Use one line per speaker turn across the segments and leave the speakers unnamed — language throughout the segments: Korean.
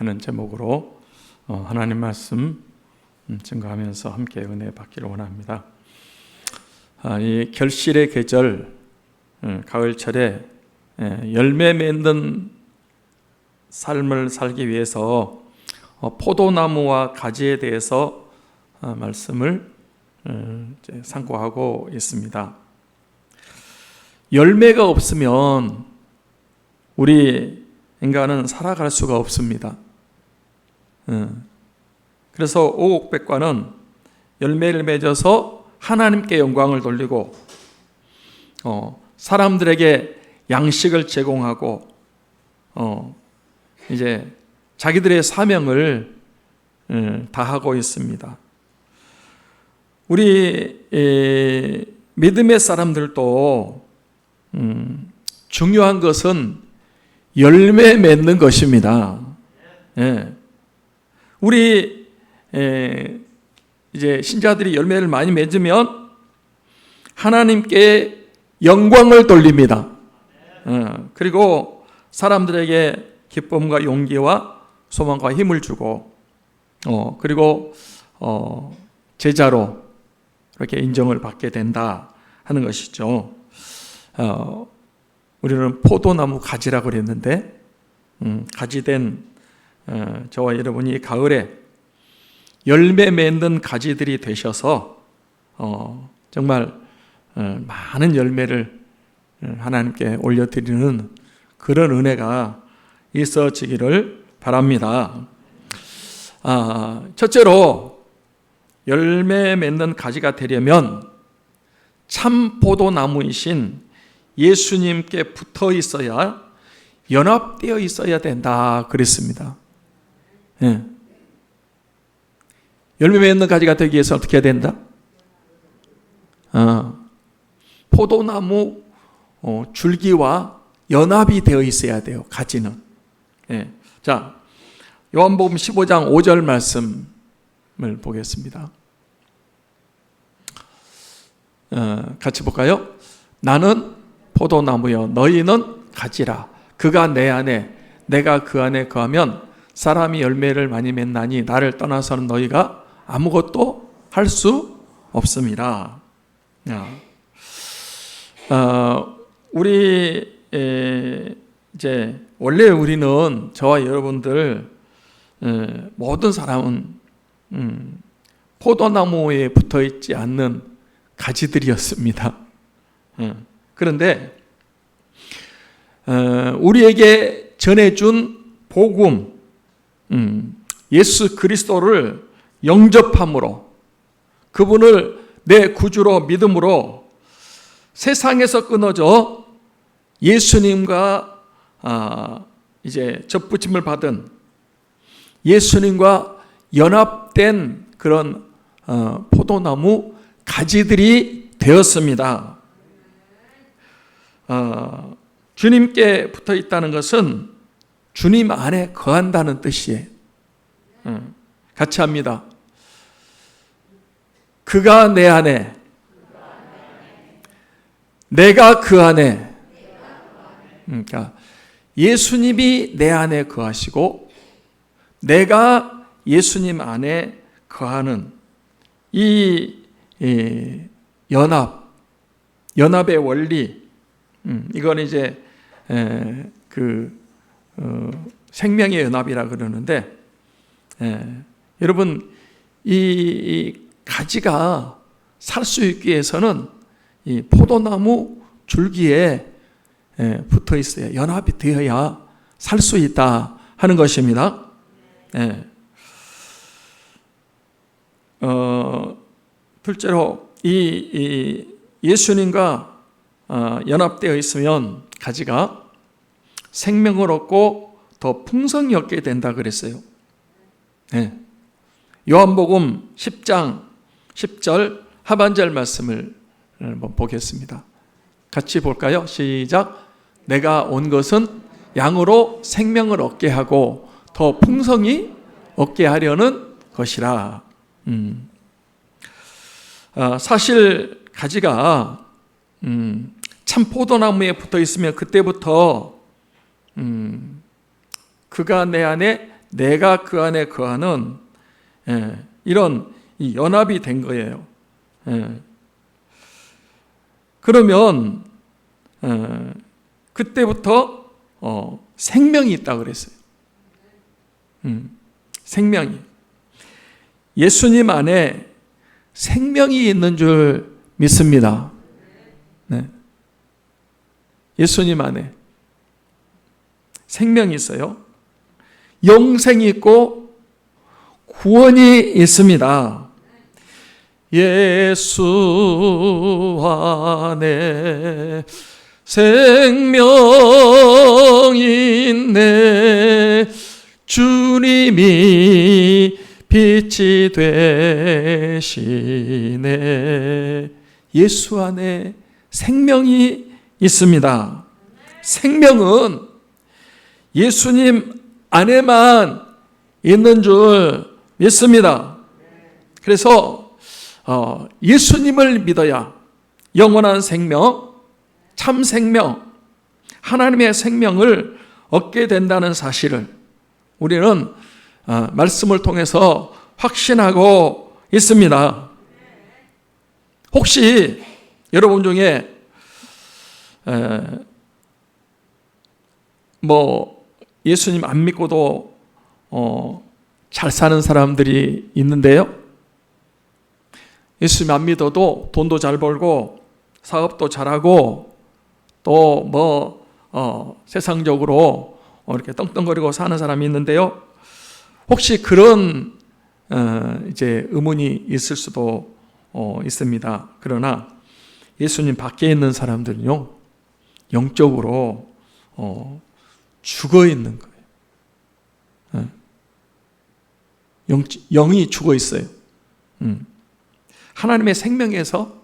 하는 제목으로 하나님 말씀 증거하면서 함께 은혜 받기를 원합니다. 이 결실의 계절, 가을철에 열매 맺는 삶을 살기 위해서 포도나무와 가지에 대해서 말씀을 상고하고 있습니다. 열매가 없으면 우리 인간은 살아갈 수가 없습니다. 그래서 오곡백과는 열매를 맺어서 하나님께 영광을 돌리고 사람들에게 양식을 제공하고 이제 자기들의 사명을 다하고 있습니다. 우리 믿음의 사람들도 중요한 것은 열매 맺는 것입니다. 우리 이제 신자들이 열매를 많이 맺으면 하나님께 영광을 돌립니다. 그리고 사람들에게 기쁨과 용기와 소망과 힘을 주고 그리고 제자로 그렇게 인정을 받게 된다 하는 것이죠. 우리는 포도나무 가지라고 그랬는데 가지된 저와 여러분이 가을에 열매 맺는 가지들이 되셔서 정말 많은 열매를 하나님께 올려드리는 그런 은혜가 있어지기를 바랍니다. 첫째로 열매 맺는 가지가 되려면 참 포도나무이신 예수님께 붙어 있어야, 연합되어 있어야 된다 그랬습니다. 열매 맺는 가지가 되기 위해서 어떻게 해야 된다? 포도나무 줄기와 연합이 되어 있어야 돼요. 가지는. 자, 요한복음 15장 5절 말씀을 보겠습니다. 같이 볼까요? 나는 포도나무여 너희는 가지라. 그가 내 안에 내가 그 안에 거하면 사람이 열매를 많이 맺나니 나를 떠나서는 너희가 아무것도 할 수 없습니다. 우리 이제 원래 우리는 저와 여러분들 모든 사람은 포도나무에 붙어 있지 않는 가지들이었습니다. 그런데 우리에게 전해준 복음, 예수 그리스도를 영접함으로, 그분을 내 구주로 믿음으로 세상에서 끊어져 예수님과 이제 접붙임을 받은, 예수님과 연합된 그런 포도나무 가지들이 되었습니다. 주님께 붙어 있다는 것은 주님 안에 거한다는 뜻이에요. 같이 합니다. 그가 내 안에, 내가 그 안에. 그러니까 예수님이 내 안에 거하시고 내가 예수님 안에 거하는 이 연합의 원리, 이건 이제 생명의 연합이라 그러는데, 여러분 이 가지가 살 수 있기 위해서는 이 포도나무 줄기에 붙어 있어야, 연합이 되어야 살 수 있다 하는 것입니다. 둘째로 이 예수님과 연합되어 있으면 가지가 생명을 얻고 더 풍성히 얻게 된다 그랬어요. 요한복음 10장 10절 하반절 말씀을 한번 보겠습니다. 같이 볼까요? 시작. 내가 온 것은 양으로 생명을 얻게 하고 더 풍성히 얻게 하려는 것이라. 사실 가지가 참 포도나무에 붙어 있으면 그때부터 그가 내 안에 내가 그 안에 거하는 이런 이 연합이 된 거예요. 그러면 그때부터 생명이 있다고 그랬어요. 생명이. 예수님 안에 생명이 있는 줄 믿습니다. 네. 예수님 안에 생명이 있어요. 영생이 있고 구원이 있습니다. 예수 안에 생명이 있네. 주님이 빛이 되시네. 예수 안에 생명이 있습니다. 생명은 예수님 안에만 있는 줄 믿습니다. 그래서 예수님을 믿어야 영원한 생명, 참 생명, 하나님의 생명을 얻게 된다는 사실을 우리는 말씀을 통해서 확신하고 있습니다. 혹시 여러분 중에 예수님 안 믿고도 잘 사는 사람들이 있는데요. 예수님 안 믿어도 돈도 잘 벌고 사업도 잘하고 또 세상적으로 이렇게 떵떵거리고 사는 사람이 있는데요. 혹시 그런 이제 의문이 있을 수도 있습니다. 그러나 예수님 밖에 있는 사람들은요, 영적으로 죽어 있는 거예요. 영이 죽어 있어요. 하나님의 생명에서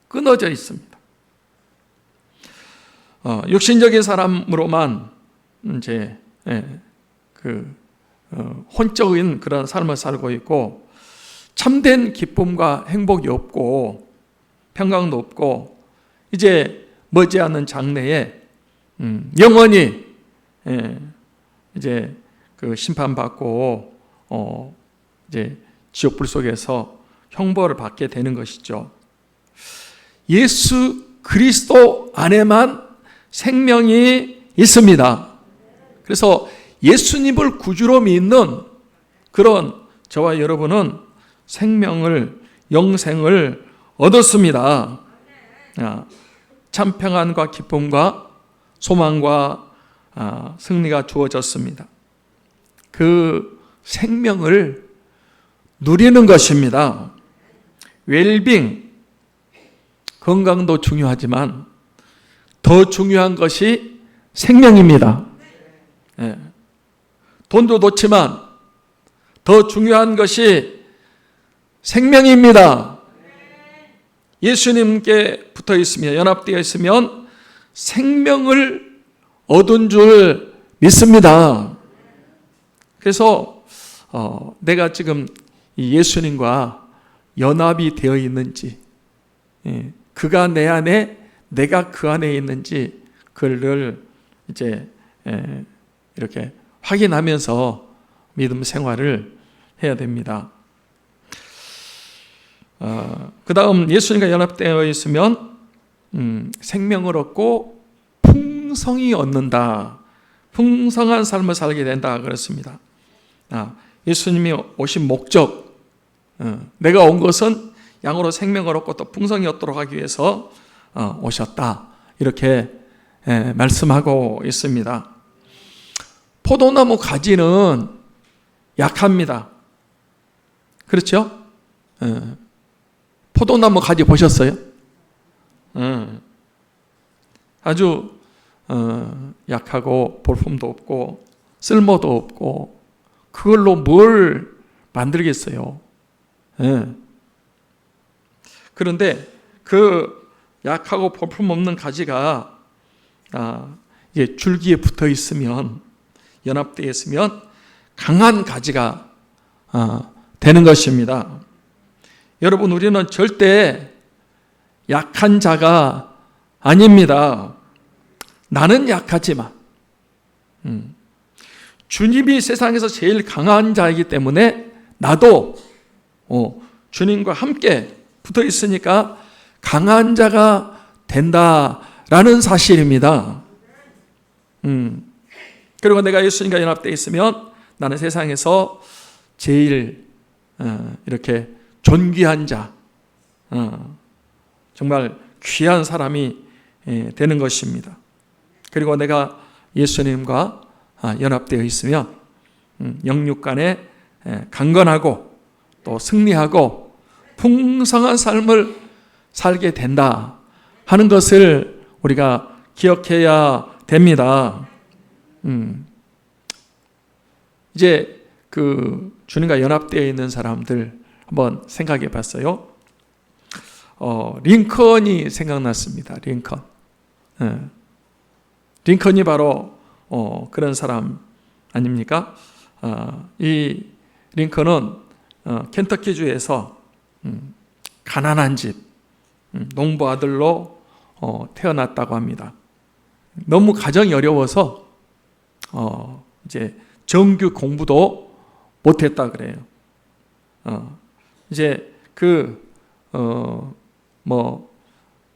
끊어져 있습니다. 육신적인 사람으로만 이제 혼적인 그런 삶을 살고 있고, 참된 기쁨과 행복이 없고 평강도 없고, 이제 머지않은 장래에 영원히 이제 그 심판받고 이제 지옥불 속에서 형벌을 받게 되는 것이죠. 예수 그리스도 안에만 생명이 있습니다. 그래서 예수님을 구주로 믿는 그런 저와 여러분은 생명을, 영생을 얻었습니다. 참 평안과 기쁨과 소망과 승리가 주어졌습니다. 그 생명을 누리는 것입니다. 웰빙, 건강도 중요하지만 더 중요한 것이 생명입니다. 돈도 좋지만 더 중요한 것이 생명입니다. 예수님께 붙어 있으면, 연합되어 있으면 생명을 얻은 줄 믿습니다. 그래서 내가 지금 이 예수님과 연합이 되어 있는지, 그가 내 안에, 내가 그 안에 있는지, 그를 이제 이렇게 확인하면서 믿음 생활을 해야 됩니다. 그 다음 예수님과 연합되어 있으면 생명을 얻고 풍성히 얻는다. 풍성한 삶을 살게 된다 그렇습니다. 예수님이 오신 목적, 내가 온 것은 양으로 생명을 얻고 또 풍성히 얻도록 하기 위해서 오셨다. 이렇게 말씀하고 있습니다. 포도나무 가지는 약합니다. 그렇죠? 포도나무 가지 보셨어요? 아주 약하고 볼품도 없고 쓸모도 없고 그걸로 뭘 만들겠어요? 그런데 그 약하고 볼품 없는 가지가 이제 줄기에 붙어 있으면, 연합되어 있으면 강한 가지가 되는 것입니다. 여러분, 우리는 절대 약한 자가 아닙니다. 나는 약하지만 주님이 세상에서 제일 강한 자이기 때문에 나도 주님과 함께 붙어 있으니까 강한 자가 된다라는 사실입니다. 그리고 내가 예수님과 연합되어 있으면 나는 세상에서 제일 이렇게 존귀한 자, 정말 귀한 사람이 되는 것입니다. 그리고 내가 예수님과 연합되어 있으면 영육 간에 강건하고 또 승리하고 풍성한 삶을 살게 된다 하는 것을 우리가 기억해야 됩니다. 이제 그 주님과 연합되어 있는 사람들 한번 생각해 봤어요. 링컨이 생각났습니다. 링컨이 바로 그런 사람 아닙니까? 이 링컨은 켄터키주에서 가난한 집 농부 아들로 태어났다고 합니다. 너무 가정이 어려워서 이제 정규 공부도 못했다 그래요. 이제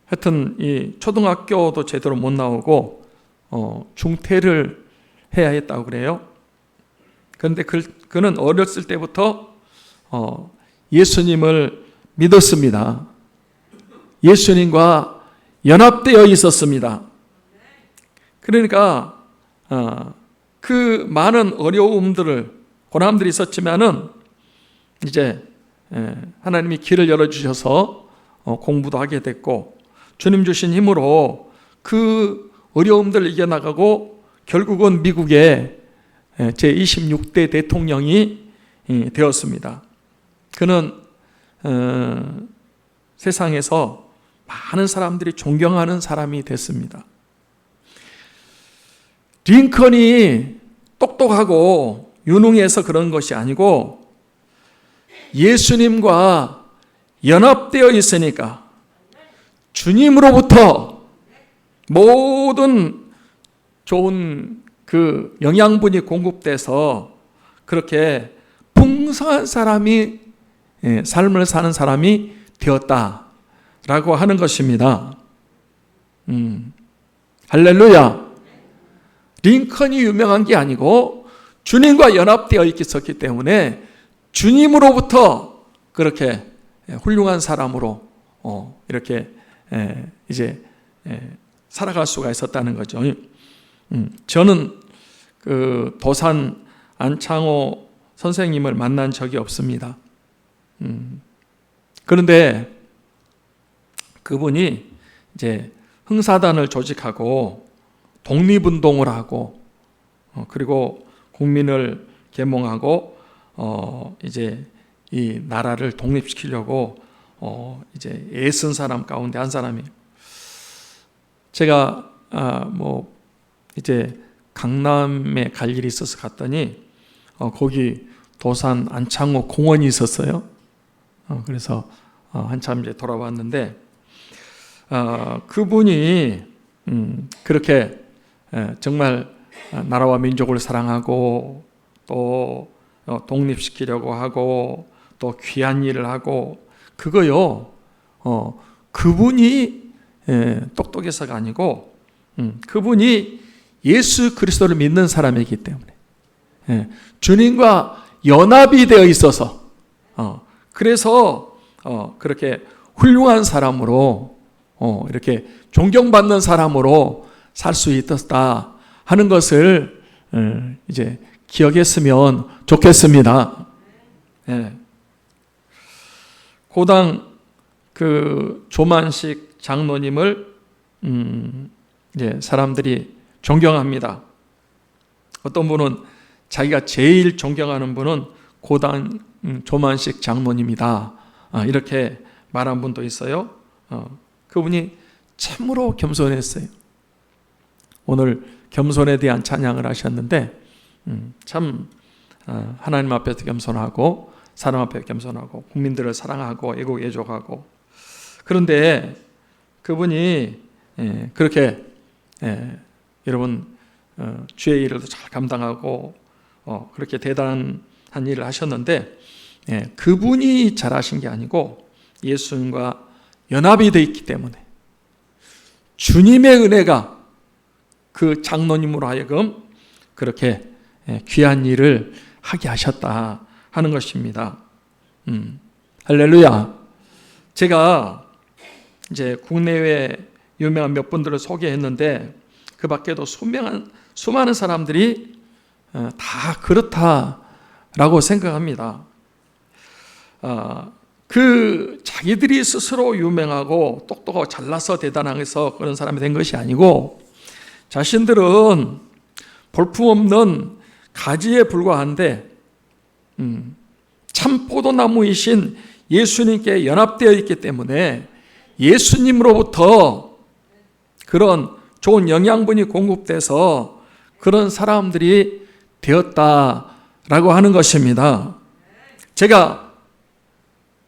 하여튼 이 초등학교도 제대로 못 나오고 중퇴를 해야 했다고 그래요. 그런데 그는 어렸을 때부터 예수님을 믿었습니다. 예수님과 연합되어 있었습니다. 그러니까 그 많은 어려움들을 고난들이 있었지만은 이제 하나님이 길을 열어주셔서 공부도 하게 됐고 주님 주신 힘으로 그 어려움들을 이겨나가고 결국은 미국의 제26대 대통령이 되었습니다. 그는 세상에서 많은 사람들이 존경하는 사람이 됐습니다. 링컨이 똑똑하고 유능해서 그런 것이 아니고 예수님과 연합되어 있으니까 주님으로부터 모든 좋은 그 영양분이 공급돼서 그렇게 풍성한 사람이 삶을 사는 사람이 되었다라고 하는 것입니다. 할렐루야. 링컨이 유명한 게 아니고 주님과 연합되어 있었기 때문에 주님으로부터 그렇게 훌륭한 사람으로 이렇게 이제 살아갈 수가 있었다는 거죠. 저는 그 도산 안창호 선생님을 만난 적이 없습니다. 그런데 그분이 이제 흥사단을 조직하고 독립운동을 하고 그리고 국민을 계몽하고 이제 이 나라를 독립시키려고 이제 애쓴 사람 가운데 한 사람이에요. 제가 이제 강남에 갈 일이 있어서 갔더니 거기 도산 안창호 공원이 있었어요. 그래서 한참 이제 돌아왔는데 그분이 그렇게 정말 나라와 민족을 사랑하고 또 독립시키려고 하고 또 귀한 일을 하고 그거요. 그분이 똑똑해서가 아니고 그분이 예수 그리스도를 믿는 사람이기 때문에 주님과 연합이 되어 있어서 그래서 그렇게 훌륭한 사람으로 이렇게 존경받는 사람으로 살 수 있었다 하는 것을 이제 기억했으면 좋겠습니다. 고당 그 조만식 장로님을 이제 사람들이 존경합니다. 어떤 분은 자기가 제일 존경하는 분은 고당 조만식 장로님이다. 이렇게 말한 분도 있어요. 그분이 참으로 겸손했어요. 오늘 겸손에 대한 찬양을 하셨는데 참 하나님 앞에서 겸손하고 사람 앞에 겸손하고 국민들을 사랑하고 애국애족하고 그런데 그분이 그렇게 여러분 주의 일을 잘 감당하고 그렇게 대단한 일을 하셨는데, 그분이 잘하신 게 아니고 예수님과 연합이 되어 있기 때문에 주님의 은혜가 그 장로님으로 하여금 그렇게 귀한 일을 하게 하셨다 하는 것입니다. 할렐루야. 제가 이제 국내외 유명한 몇 분들을 소개했는데 그 밖에도 수많은 사람들이 다 그렇다라고 생각합니다. 자기들이 스스로 유명하고 똑똑하고 잘나서 대단해서 그런 사람이 된 것이 아니고 자신들은 볼품없는 가지에 불과한데 참 포도나무이신 예수님께 연합되어 있기 때문에 예수님으로부터 그런 좋은 영양분이 공급돼서 그런 사람들이 되었다라고 하는 것입니다. 제가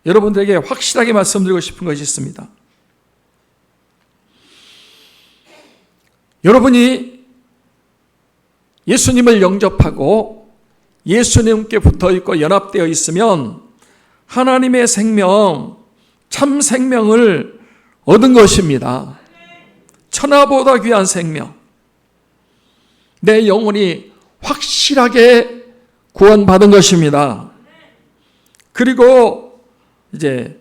여러분들에게 확실하게 말씀드리고 싶은 것이 있습니다. 여러분이 예수님을 영접하고 예수님께 붙어 있고 연합되어 있으면 하나님의 생명, 참 생명을 얻은 것입니다. 천하보다 귀한 생명. 내 영혼이 확실하게 구원받은 것입니다. 그리고 이제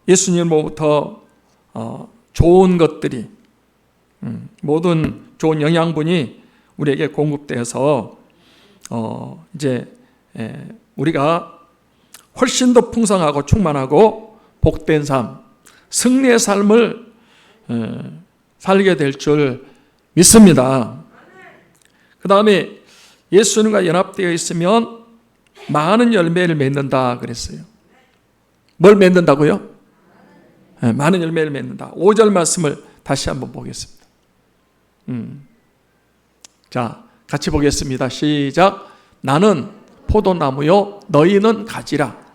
예수님으로부터 좋은 것들이 모든 좋은 영양분이 우리에게 공급되어서 이제 우리가 훨씬 더 풍성하고 충만하고 복된 삶, 승리의 삶을 살게 될 줄 믿습니다. 그 다음에 예수님과 연합되어 있으면 많은 열매를 맺는다 그랬어요. 뭘 맺는다고요? 많은 열매를 맺는다. 5절 말씀을 다시 한번 보겠습니다. 자, 같이 보겠습니다. 시작. 나는 포도나무요 너희는 가지라.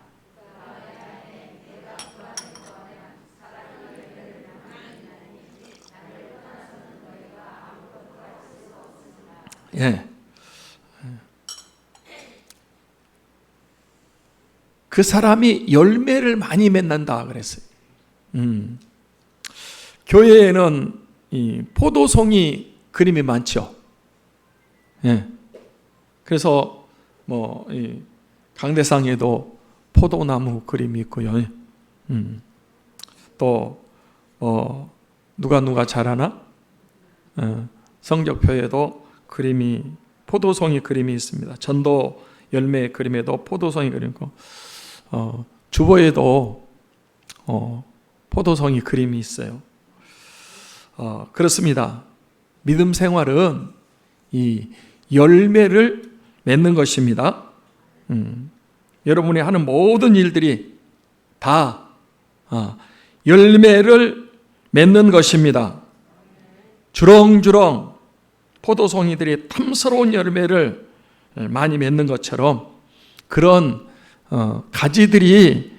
예. 그 사람이 열매를 많이 맺는다 그랬어요. 교회에는 이 포도송이 그림이 많죠. 예. 그래서 이 강대상에도 포도나무 그림이 있고요. 또 누가 잘하나? 성적표에도 그림이 포도송이 그림이 있습니다. 전도 열매 그림에도 포도송이 그림 있고 주보에도 포도송이 그림이 있어요. 그렇습니다. 믿음 생활은 이 열매를 맺는 것입니다. 여러분이 하는 모든 일들이 다 열매를 맺는 것입니다. 주렁주렁 포도송이들이 탐스러운 열매를 많이 맺는 것처럼 그런 가지들이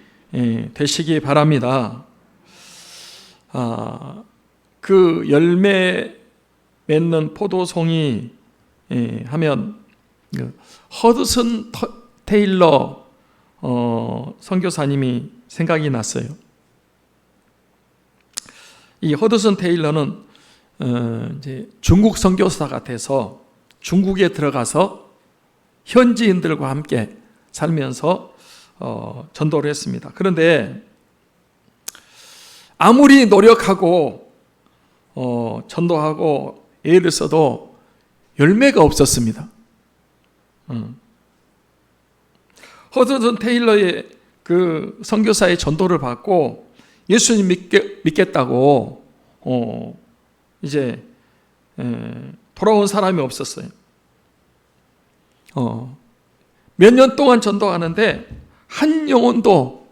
되시기 바랍니다. 그 열매 맺는 포도송이 하면 허드슨 테일러 선교사님이 생각이 났어요. 이 허드슨 테일러는 이제 중국 선교사가 돼서 중국에 들어가서 현지인들과 함께 살면서 전도를 했습니다. 그런데 아무리 노력하고 전도하고 애를 써도 열매가 없었습니다. 허드슨 테일러의 그 선교사의 전도를 받고 예수님 믿겠다고 이제 돌아온 사람이 없었어요. 몇 년 동안 전도하는데 한 영혼도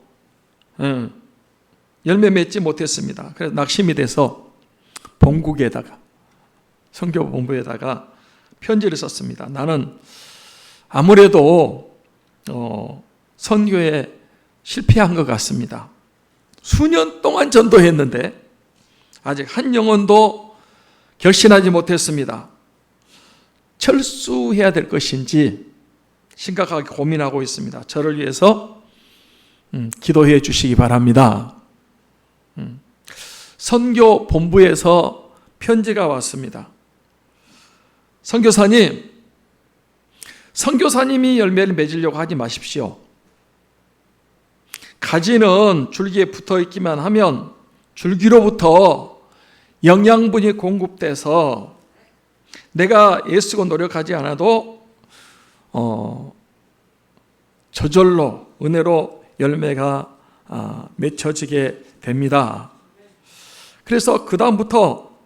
열매 맺지 못했습니다. 그래서 낙심이 돼서 본국에다가 선교 본부에다가 편지를 썼습니다. 나는 아무래도 선교에 실패한 것 같습니다. 수년 동안 전도했는데 아직 한 영혼도 결신하지 못했습니다. 철수해야 될 것인지 심각하게 고민하고 있습니다. 저를 위해서 기도해 주시기 바랍니다. 선교 본부에서 편지가 왔습니다. 선교사님이 열매를 맺으려고 하지 마십시오. 가지는 줄기에 붙어 있기만 하면 줄기로부터 영양분이 공급돼서 내가 애쓰고 노력하지 않아도 저절로 은혜로 열매가 맺혀지게 됩니다. 그래서 그 다음부터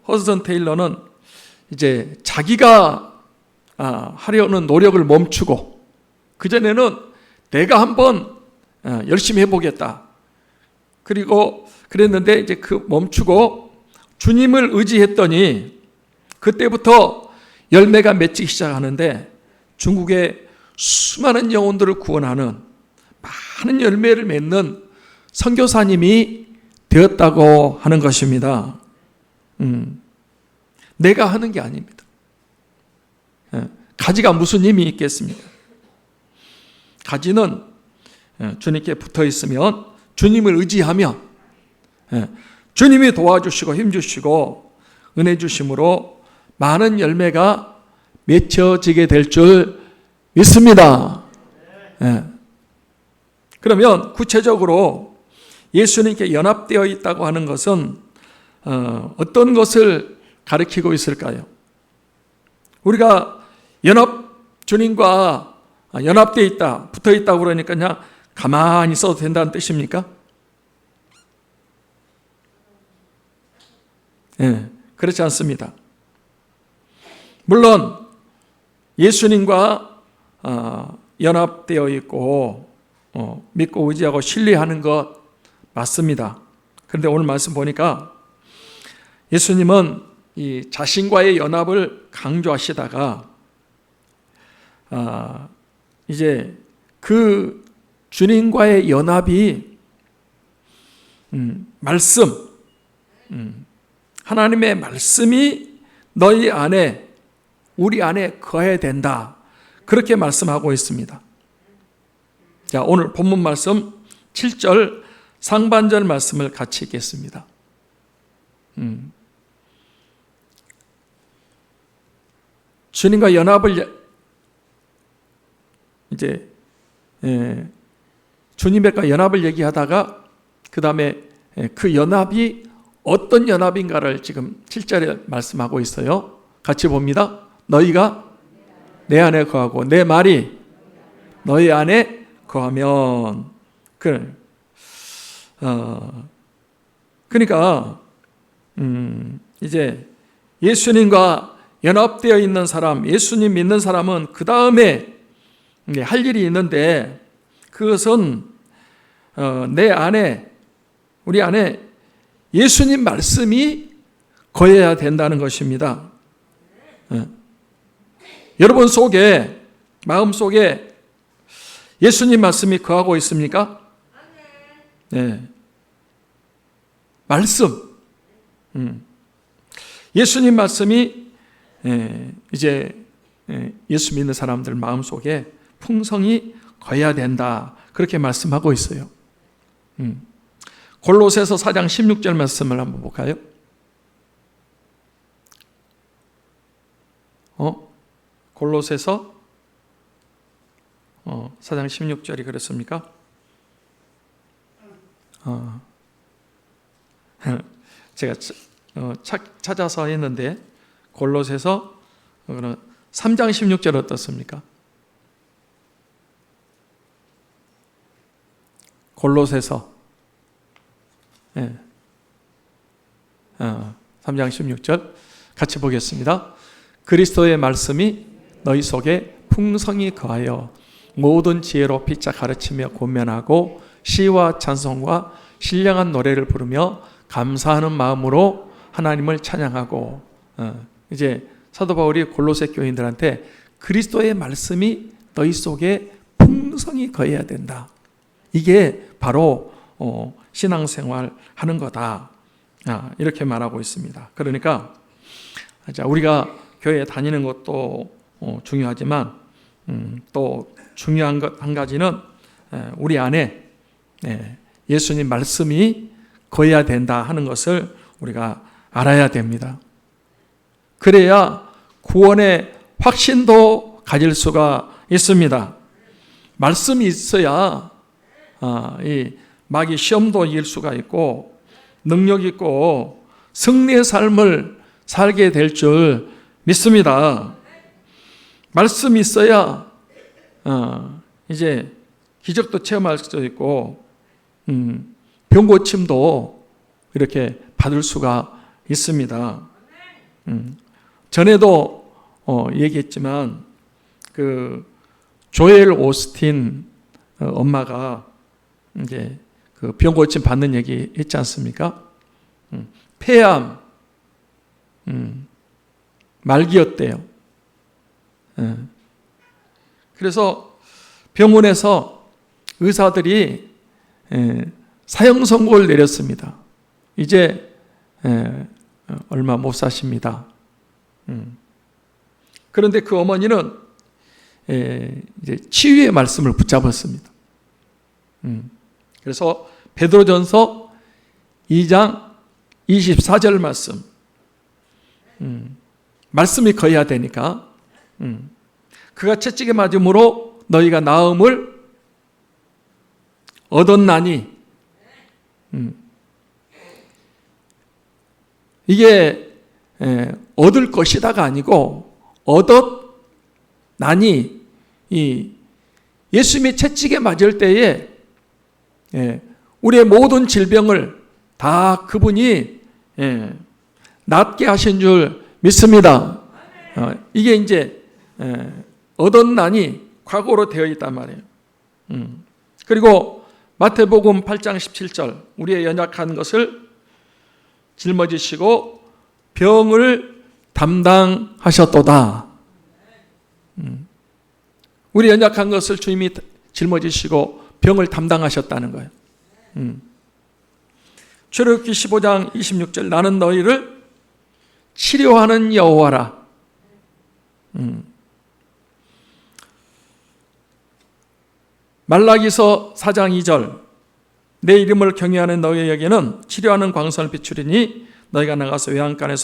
허드슨 테일러는 이제 자기가 하려는 노력을 멈추고, 그전에는 내가 한번 열심히 해보겠다. 그리고 그랬는데 이제 그 멈추고 주님을 의지했더니 그때부터 열매가 맺히기 시작하는데 중국의 수많은 영혼들을 구원하는 많은 열매를 맺는 선교사님이 되었다고 하는 것입니다. 내가 하는 게 아닙니다. 가지가 무슨 힘이 있겠습니까? 가지는 주님께 붙어 있으면, 주님을 의지하면 주님이 도와주시고 힘주시고 은혜 주심으로 많은 열매가 맺혀지게 될 줄 믿습니다. 그러면 구체적으로 예수님께 연합되어 있다고 하는 것은 어떤 것을 가리키고 있을까요? 우리가 주님과 연합되어 있다, 붙어 있다고 그러니까 그냥 가만히 있어도 된다는 뜻입니까? 그렇지 않습니다. 물론 예수님과 연합되어 있고 믿고 의지하고 신뢰하는 것 맞습니다. 그런데 오늘 말씀 보니까 예수님은 이 자신과의 연합을 강조하시다가 이제 그 주님과의 연합이 말씀, 하나님의 말씀이 너희 안에, 우리 안에 거해야 된다, 그렇게 말씀하고 있습니다. 자, 오늘 본문 말씀 7절 상반절 말씀을 같이 읽겠습니다. 주님과 연합을 이제 주님과 연합을 얘기하다가 그 다음에 그 연합이 어떤 연합인가를 지금 7절에 말씀하고 있어요. 같이 봅니다. 너희가 내 안에 거하고 내 말이 너희 안에 거하면, 그러니까 이제 예수님과 연합되어 있는 사람, 예수님 믿는 사람은 그 다음에 할 일이 있는데, 그것은 내 안에, 우리 안에 예수님 말씀이 거해야 된다는 것입니다. 여러분 속에, 마음 속에 예수님 말씀이 거하고 있습니까? 네. 말씀. 예수님 말씀이 이제 예수 믿는 사람들 마음 속에 풍성히 거해야 된다, 그렇게 말씀하고 있어요. 골로새서 4장 16절 말씀을 한번 볼까요? 골로새서 4장 16절이 그렇습니까? 제가 찾아서 했는데 골로새서 3장 16절 어떻습니까? 골로새서 3장 16절 같이 보겠습니다. 그리스도의 말씀이 너희 속에 풍성히 거하여 모든 지혜로 피차 가르치며 권면하고 시와 찬송과 신령한 노래를 부르며 감사하는 마음으로 하나님을 찬양하고, 이제 사도 바울이 골로새 교인들한테 그리스도의 말씀이 너희 속에 풍성히 거해야 된다, 이게 바로 신앙생활 하는 거다, 이렇게 말하고 있습니다. 그러니까 우리가 교회에 다니는 것도 중요하지만 또 중요한 것 한 가지는 우리 안에 예수님 말씀이 거해야 된다 하는 것을 우리가 알아야 됩니다. 그래야 구원의 확신도 가질 수가 있습니다. 말씀이 있어야 이 마귀 시험도 이길 수가 있고 능력 있고 승리의 삶을 살게 될 줄 믿습니다. 말씀이 있어야 이제 기적도 체험할 수 있고 병 고침도 이렇게 받을 수가 있습니다. 전에도 얘기했지만 그 조엘 오스틴 엄마가 이제 그 병 고침 받는 얘기 했지 않습니까? 폐암 말기였대요. 그래서 병원에서 의사들이 사형 선고를 내렸습니다. 이제 얼마 못 사십니다. 그런데 그 어머니는 이제 치유의 말씀을 붙잡았습니다. 그래서 베드로전서 2장 24절 말씀, 말씀이 거해야 되니까 그가 채찍에 맞음으로 너희가 나음을 얻었나니 이게 얻을 것이다가 아니고 얻었나니 이 예수님이 채찍에 맞을 때에 우리의 모든 질병을 다 그분이 낫게 하신 줄 믿습니다. 이게 이제 얻었나니 과거로 되어 있단 말이에요. 그리고 마태복음 8장 17절 우리의 연약한 것을 짊어지시고 병을 담당하셨도다. 우리 연약한 것을 주님이 짊어지시고 병을 담당하셨다는 거예요. 출애굽기 15장 26절 나는 너희를 치료하는 여호와라. 말라기서 4장 2절 내 이름을 경외하는 너희에게는 치료하는 광선을 비추리니 너희가 나가서 외양간에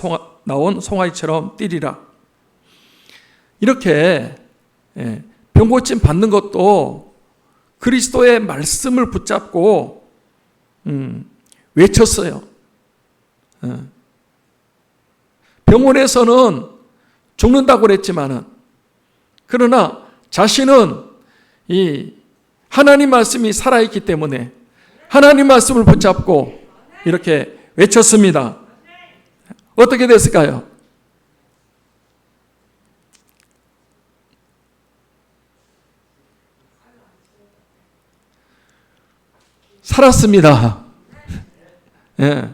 나온 송아지처럼 뛰리라. 이렇게 병 고침 받는 것도 그리스도의 말씀을 붙잡고 외쳤어요. 병원에서는 죽는다고 그랬지만은 그러나 자신은 이 하나님 말씀이 살아있기 때문에 하나님 말씀을 붙잡고 이렇게 외쳤습니다. 어떻게 됐을까요? 살았습니다. 예.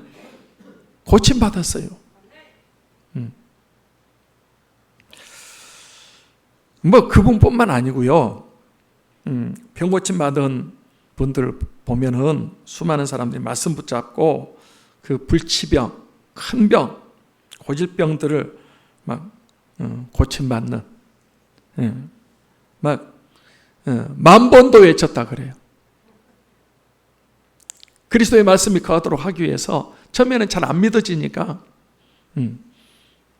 고침받았어요. 뭐 그분뿐만 아니고요. 병 고침받은 분들 보면은 수많은 사람들이 말씀 붙잡고 그 불치병, 큰 병, 고질병들을 막 고침받는 막 10,000번도 외쳤다 그래요. 그리스도의 말씀이 거하도록 하기 위해서 처음에는 잘 안 믿어지니까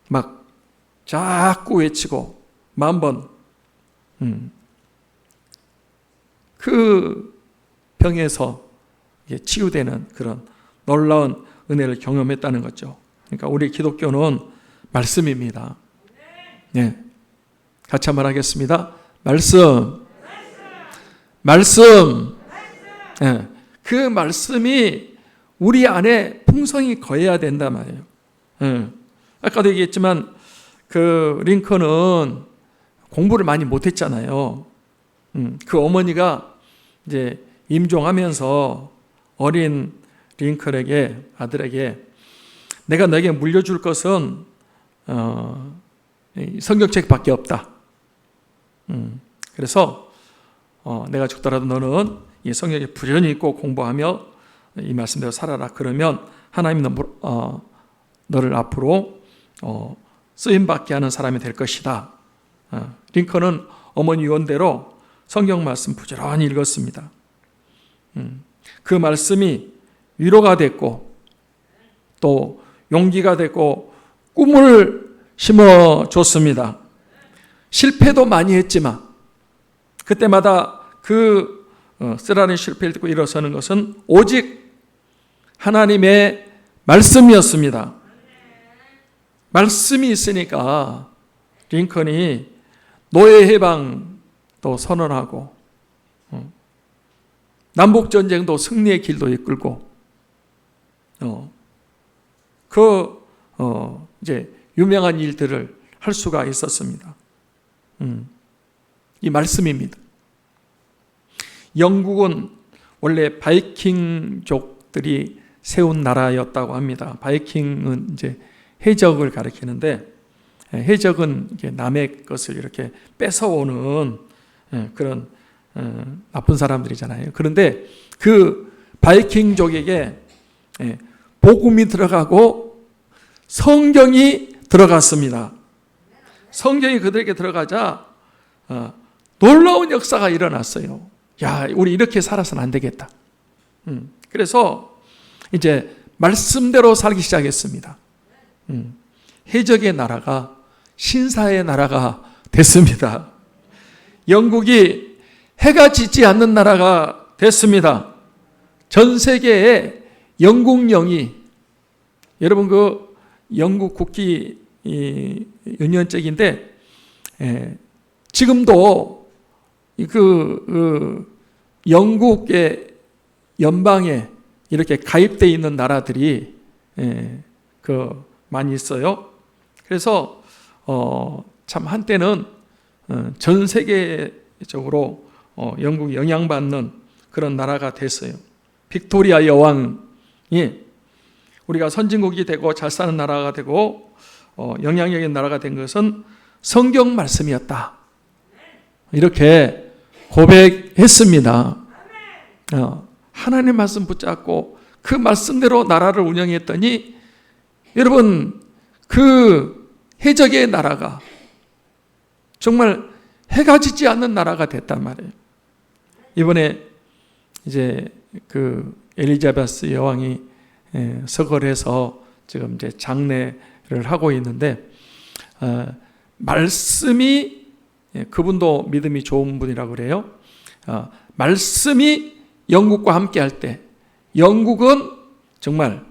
막 자꾸 외치고 10,000번 그 병에서 치유되는 그런 놀라운 은혜를 경험했다는 거죠. 그러니까 우리 기독교는 말씀입니다. 네. 같이 한번 하겠습니다. 말씀. 네. 그 말씀이 우리 안에 풍성히 거해야 된단 말이에요. 네. 아까도 얘기했지만 그 링컨은 공부를 많이 못했잖아요. 그 어머니가 이제 임종하면서 어린 링컨에게 아들에게 내가 너에게 물려줄 것은 성경책밖에 없다. 그래서 내가 죽더라도 너는 이 성경에 부지런히 읽고 공부하며 이 말씀대로 살아라. 그러면 하나님 너를 앞으로 쓰임받게 하는 사람이 될 것이다. 링컨은 어머니 유언대로 성경 말씀 부지런히 읽었습니다. 그 말씀이 위로가 됐고 또 용기가 됐고 꿈을 심어줬습니다. 실패도 많이 했지만 그때마다 그 쓰라린 실패를 듣고 일어서는 것은 오직 하나님의 말씀이었습니다. 말씀이 있으니까 링컨이 노예 해방도 선언하고 남북전쟁도 승리의 길도 이끌고 이제 유명한 일들을 할 수가 있었습니다. 이 말씀입니다. 영국은 원래 바이킹족들이 세운 나라였다고 합니다. 바이킹은 이제 해적을 가리키는데 해적은 이게 남의 것을 이렇게 뺏어오는 그런 나쁜 사람들이잖아요. 그런데 그 바이킹족에게 복음이 들어가고 성경이 들어갔습니다. 성경이 그들에게 들어가자 놀라운 역사가 일어났어요. 야, 우리 이렇게 살아서는 안 되겠다. 그래서 이제 말씀대로 살기 시작했습니다. 해적의 나라가 신사의 나라가 됐습니다. 영국이 해가 지지 않는 나라가 됐습니다. 전 세계에 영국령이, 여러분 그 영국 국기 연연적인데 지금도 그 영국의 연방에 이렇게 가입되어 있는 나라들이 많이 있어요. 그래서 참 한때는 전 세계적으로 영국이 영향받는 그런 나라가 됐어요. 빅토리아 여왕이 우리가 선진국이 되고 잘 사는 나라가 되고 영향력 있는 나라가 된 것은 성경 말씀이었다. 이렇게 고백했습니다. 하나님의 말씀 붙잡고 그 말씀대로 나라를 운영했더니 여러분 그 해적의 나라가 정말 해가 지지 않는 나라가 됐단 말이에요. 이번에 이제 그 엘리자베스 여왕이 서거해서 지금 이제 장례를 하고 있는데 말씀이 그분도 믿음이 좋은 분이라고 그래요. 말씀이 영국과 함께 할 때 영국은 정말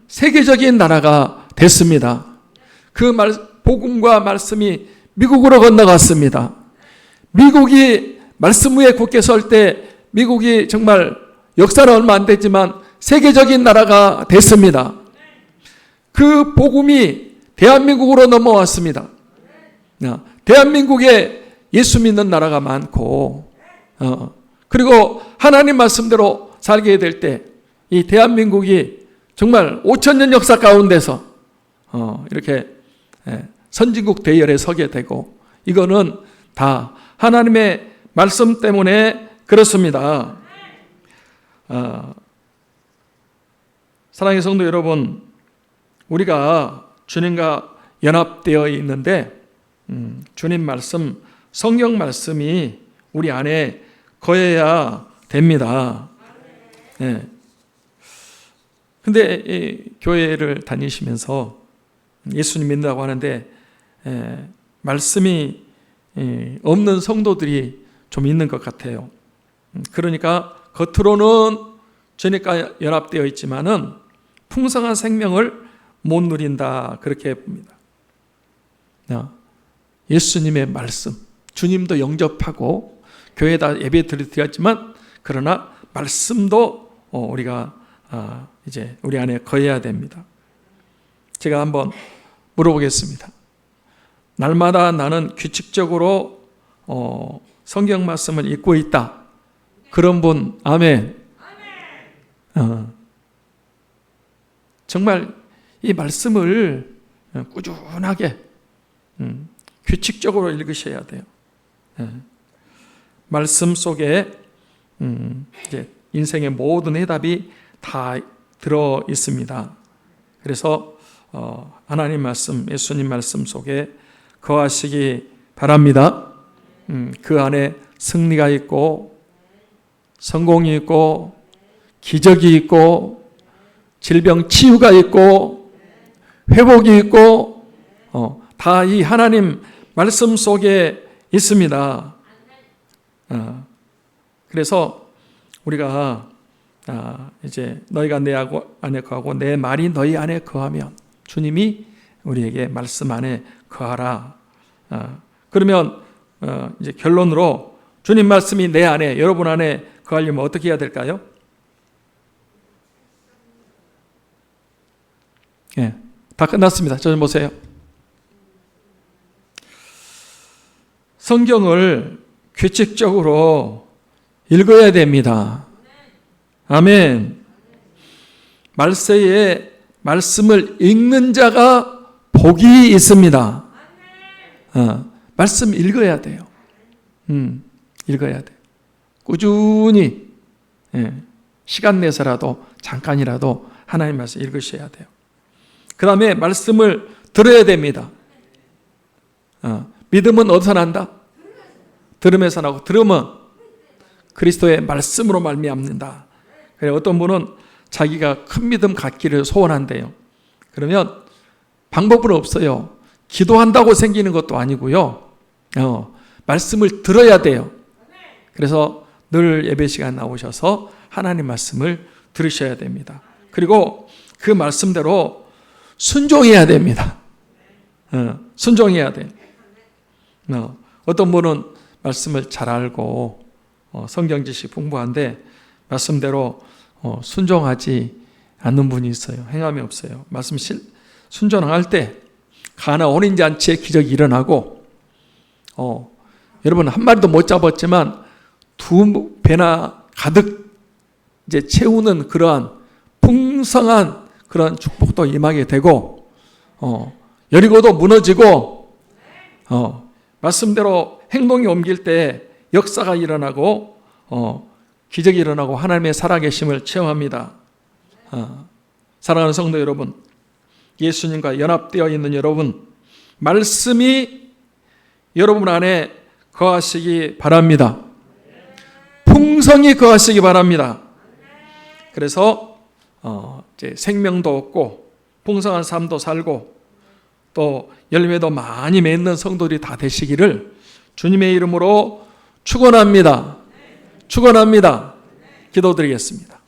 세계적인 나라가 됐습니다. 그 복음과 말씀이 미국으로 건너갔습니다. 미국이 말씀 위에 굳게 설 때 미국이 정말 역사는 얼마 안 됐지만 세계적인 나라가 됐습니다. 그 복음이 대한민국으로 넘어왔습니다. 대한민국에 예수 믿는 나라가 많고 그리고 하나님 말씀대로 살게 될 때 이 대한민국이 정말 5,000년 역사 가운데서 이렇게 선진국 대열에 서게 되고 이거는 다 하나님의 말씀 때문에 그렇습니다. 사랑하는 성도 여러분, 우리가 주님과 연합되어 있는데 주님 말씀, 성경 말씀이 우리 안에 거해야 됩니다. 근데 교회를 다니시면서 예수님 믿는다고 하는데 말씀이 없는 성도들이 좀 있는 것 같아요. 그러니까 겉으로는 주님과 연합되어 있지만은 풍성한 생명을 못 누린다 그렇게 봅니다. 예수님의 말씀, 주님도 영접하고 교회에다 예배 드렸지만 그러나 말씀도 우리가 이제 우리 안에 거해야 됩니다. 제가 한번 물어보겠습니다. 날마다 나는 규칙적으로 성경 말씀을 읽고 있다. 그런 분, 아멘. 정말 이 말씀을 꾸준하게 규칙적으로 읽으셔야 돼요. 말씀 속에 이제 인생의 모든 해답이 다 들어 있습니다. 그래서 하나님 말씀, 예수님 말씀 속에 거하시기 바랍니다. 그 안에 승리가 있고 성공이 있고 기적이 있고 질병 치유가 있고 회복이 있고 다 이 하나님 말씀 속에 있습니다. 그래서 우리가 이제 너희가 내 안에 거하고 내 말이 너희 안에 거하면 주님이 우리에게 말씀 안에 거하라. 그러면 이제 결론으로 주님 말씀이 내 안에, 여러분 안에 거하려면 어떻게 해야 될까요? 예, 다 끝났습니다. 저 좀 보세요. 성경을 규칙적으로 읽어야 됩니다. 아멘. 말세에 말씀을 읽는 자가 복이 있습니다. 말씀 읽어야 돼요. 읽어야 돼요. 꾸준히 시간 내서라도 잠깐이라도 하나님 말씀 읽으셔야 돼요. 그 다음에 말씀을 들어야 됩니다. 믿음은 어디서 난다? 들음에서 나고 들음은 그리스도의 말씀으로 말미암는다. 그래서 어떤 분은 자기가 큰 믿음 갖기를 소원한대요. 그러면 방법은 없어요. 기도한다고 생기는 것도 아니고요. 말씀을 들어야 돼요. 그래서 늘 예배 시간 나오셔서 하나님 말씀을 들으셔야 됩니다. 그리고 그 말씀대로 순종해야 됩니다. 순종해야 돼요. 어떤 분은 말씀을 잘 알고 성경 지식이 풍부한데 말씀대로 순종하지 않는 분이 있어요. 행함이 없어요. 말씀 순종할 때 가나 원인 잔치의 기적이 일어나고 여러분 한 마리도 못 잡았지만 2배나 가득 이제 채우는 그러한 풍성한 그런 축복도 임하게 되고 여리고도 무너지고 말씀대로 행동이 옮길 때 역사가 일어나고 기적이 일어나고 하나님의 살아계심을 체험합니다. 사랑하는 성도 여러분, 예수님과 연합되어 있는 여러분, 말씀이 여러분 안에 거하시기 바랍니다. 풍성히 거하시기 바랍니다. 그래서 이제 생명도 얻고 풍성한 삶도 살고 또 열매도 많이 맺는 성도들이 다 되시기를 주님의 이름으로 축원합니다. 축원합니다. 기도드리겠습니다.